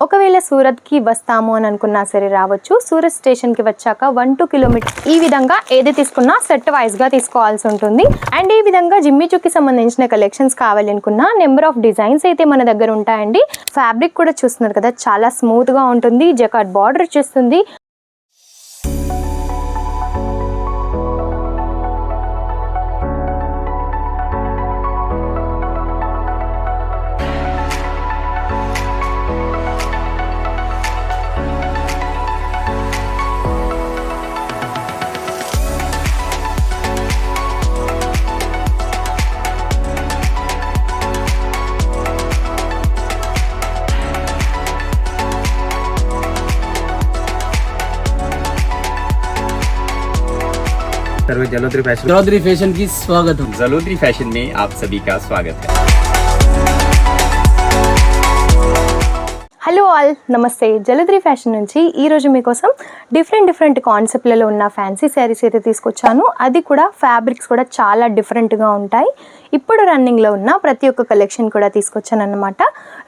ఒకవేళ సూరత్కి వస్తాము అని అనుకున్నా సరే రావచ్చు. సూరత్ స్టేషన్కి వచ్చాక 1-2 కిలోమీటర్ ఈ విధంగా ఏది తీసుకున్నా సెట్ వైజ్గా తీసుకోవాల్సి ఉంటుంది. అండ్ ఈ విధంగా జిమ్మి చుక్కి సంబంధించిన కలెక్షన్స్ కావాలి అనుకున్నా నెంబర్ ఆఫ్ డిజైన్స్ అయితే మన దగ్గర ఉంటాయండి. ఫ్యాబ్రిక్ కూడా చూస్తున్నారు కదా, చాలా స్మూత్గా ఉంటుంది. జకార్డ్ బార్డర్ వచ్చేస్తుంది. जलोदरी फैशन की स्वागत है। जलोदरी फैशन में आप सभी का स्वागत है। హలో ఆల్, నమస్తే. జలోదరి ఫ్యాషన్ నుంచి ఈరోజు మీకోసం డిఫరెంట్ కాన్సెప్ట్లలో ఉన్న ఫ్యాన్సీ శారీస్ అయితే తీసుకొచ్చాను. అది కూడా ఫ్యాబ్రిక్స్ కూడా చాలా డిఫరెంట్గా ఉంటాయి. ఇప్పుడు రన్నింగ్లో ఉన్న ప్రతి ఒక్క కలెక్షన్ కూడా తీసుకొచ్చాను అన్నమాట.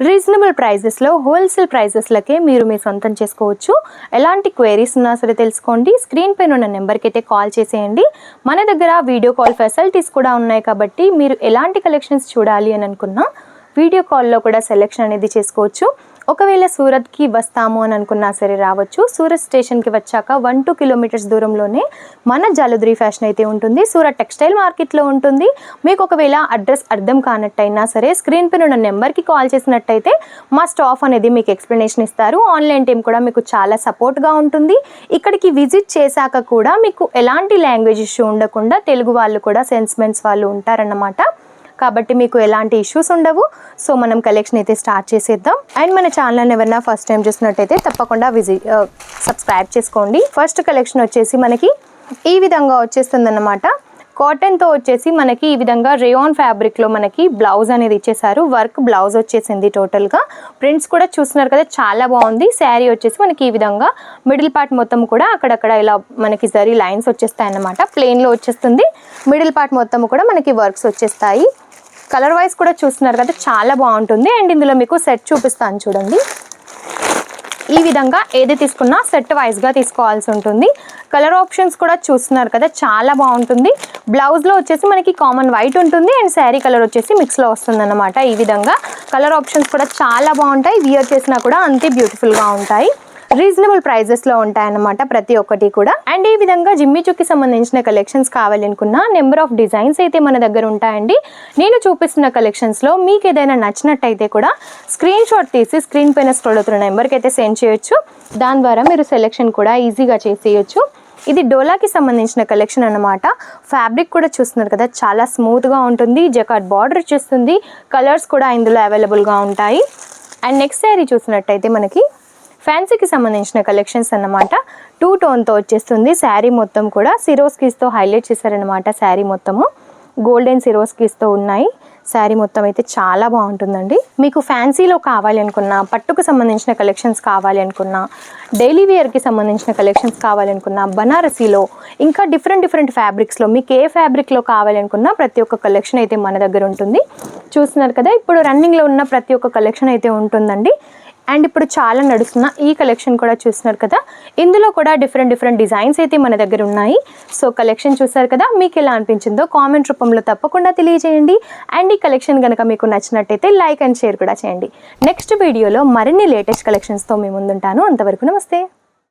రీజనబుల్ ప్రైజెస్లో, హోల్సేల్ ప్రైజెస్లకే మీరు మీ సొంతం చేసుకోవచ్చు. ఎలాంటి క్వైరీస్ ఉన్నా సరే తెలుసుకోండి. స్క్రీన్ పైన ఉన్న నెంబర్కి అయితే కాల్ చేసేయండి. మన దగ్గర వీడియో కాల్ ఫెసిలిటీస్ కూడా ఉన్నాయి కాబట్టి మీరు ఎలాంటి కలెక్షన్స్ చూడాలి అని అనుకున్నా వీడియో కాల్లో కూడా సెలెక్షన్ అనేది చేసుకోవచ్చు. ఒకవేళ సూరత్కి వస్తాము అని అనుకున్నా సరే రావచ్చు. సూరత్ స్టేషన్కి వచ్చాక 1-2 కిలోమీటర్స్ దూరంలోనే మన జలోదరి ఫ్యాషన్ అయితే ఉంటుంది. సూరత్ టెక్స్టైల్ మార్కెట్లో ఉంటుంది. మీకు ఒకవేళ అడ్రస్ అర్థం కానట్టయినా సరే స్క్రీన్ పైన ఉన్న నెంబర్కి కాల్ చేసినట్టయితే మా స్టాఫ్ అనేది మీకు ఎక్స్ప్లెనేషన్ ఇస్తారు. ఆన్లైన్ టీమ్ కూడా మీకు చాలా సపోర్ట్గా ఉంటుంది. ఇక్కడికి విజిట్ చేశాక కూడా మీకు ఎలాంటి లాంగ్వేజ్ ఇష్యూ ఉండకుండా తెలుగు వాళ్ళు కూడా సెన్స్మెంట్స్ వాళ్ళు ఉంటారన్నమాట. కాబట్టి మీకు ఎలాంటి ఇష్యూస్ ఉండవు. సో మనం కలెక్షన్ అయితే స్టార్ట్ చేసేద్దాం. అండ్ మన ఛానల్ ఎవరైనా ఫస్ట్ టైం చూసినట్టయితే తప్పకుండా సబ్స్క్రైబ్ చేసుకోండి. ఫస్ట్ కలెక్షన్ వచ్చేసి మనకి ఈ విధంగా వచ్చేస్తుంది అన్నమాట. కాటన్తో వచ్చేసి మనకి ఈ విధంగా రేయాన్ ఫ్యాబ్రిక్లో మనకి బ్లౌజ్ అనేది ఇచ్చేసారు. వర్క్ బ్లౌజ్ వచ్చేసింది. టోటల్గా ప్రింట్స్ కూడా చూస్తున్నారు కదా, చాలా బాగుంది. శారీ వచ్చేసి మనకి ఈ విధంగా మిడిల్ పార్ట్ మొత్తం కూడా అక్కడక్కడ ఇలా మనకి జరీ లైన్స్ వచ్చేస్తాయి అన్నమాట. ప్లెయిన్లో వచ్చేస్తుంది. మిడిల్ పార్ట్ మొత్తం కూడా మనకి వర్క్స్ వచ్చేస్తాయి. కలర్ వైజ్ కూడా చూస్తున్నారు కదా, చాలా బాగుంటుంది. అండ్ ఇందులో మీకు సెట్ చూపిస్తాను చూడండి. ఈ విధంగా ఏది తీసుకున్నా సెట్ వైజ్గా తీసుకోవాల్సి ఉంటుంది. కలర్ ఆప్షన్స్ కూడా చూస్తున్నారు కదా, చాలా బాగుంటుంది. బ్లౌజ్లో వచ్చేసి మనకి కామన్ వైట్ ఉంటుంది అండ్ శారీ కలర్ వచ్చేసి మిక్స్లో వస్తుంది అన్నమాట. ఈ విధంగా కలర్ ఆప్షన్స్ కూడా చాలా బాగుంటాయి. వియర్ చేసినా కూడా అంతే బ్యూటిఫుల్గా ఉంటాయి. రీజనబుల్ ప్రైజెస్లో ఉంటాయన్నమాట ప్రతి ఒక్కటి కూడా. అండ్ ఈ విధంగా జిమ్మి చుక్కి సంబంధించిన కలెక్షన్స్ కావాలనుకున్న నెంబర్ ఆఫ్ డిజైన్స్ అయితే మన దగ్గర ఉంటాయండి. నేను చూపిస్తున్న కలెక్షన్స్లో మీకు ఏదైనా నచ్చినట్టయితే కూడా స్క్రీన్ షాట్ తీసి స్క్రీన్ పైన స్క్రోల్ అవుతున్న నెంబర్కి అయితే సెండ్ చేయొచ్చు. దాని ద్వారా మీరు సెలెక్షన్ కూడా ఈజీగా చేసేయచ్చు. ఇది డోలాకి సంబంధించిన కలెక్షన్ అన్నమాట. ఫ్యాబ్రిక్ కూడా చూస్తున్నారు కదా, చాలా స్మూత్గా ఉంటుంది. జకార్డ్ బార్డర్ వచ్చేస్తుంది. కలర్స్ కూడా ఇందులో అవైలబుల్గా ఉంటాయి. అండ్ నెక్స్ట్ శారీ చూసినట్టయితే మనకి ఫ్యాన్సీకి సంబంధించిన కలెక్షన్స్ అన్నమాట. 2 టోన్తో వచ్చేస్తుంది. శారీ మొత్తం కూడా సిరోస్కీస్తో హైలైట్ చేశారనమాట. శారీ మొత్తము గోల్డెన్ సిరోస్కీస్తో ఉన్నాయి. శారీ మొత్తం అయితే చాలా బాగుంటుందండి. మీకు ఫ్యాన్సీలో కావాలి అనుకున్నా, పట్టుకు సంబంధించిన కలెక్షన్స్ కావాలి అనుకున్నా, డైలీ వేర్కి సంబంధించిన కలెక్షన్స్ కావాలి అనుకున్నా, బనారసీలో ఇంకా డిఫరెంట్ ఫ్యాబ్రిక్స్లో మీకు ఏ ఫ్యాబ్రిక్లో కావాలి అనుకున్నా ప్రతి ఒక్క కలెక్షన్ అయితే మన దగ్గర ఉంటుంది. చూస్తున్నారు కదా, ఇప్పుడు రన్నింగ్లో ఉన్న ప్రతి ఒక్క కలెక్షన్ అయితే ఉంటుందండి. అండ్ ఇప్పుడు చాలా నడుస్తున్న ఈ కలెక్షన్ కూడా చూస్తున్నారు కదా, ఇందులో కూడా డిఫరెంట్ డిజైన్స్ అయితే మన దగ్గర ఉన్నాయి. సో కలెక్షన్ చూసారు కదా, మీకు ఎలా అనిపించిందో కామెంట్ రూపంలో తప్పకుండా తెలియజేయండి. అండ్ ఈ కలెక్షన్ కనుక మీకు నచ్చినట్టయితే లైక్ అండ్ షేర్ కూడా చేయండి. నెక్స్ట్ వీడియోలో మరిన్ని లేటెస్ట్ కలెక్షన్స్తో మీ ముందుంటాను. అంతవరకు నమస్తే.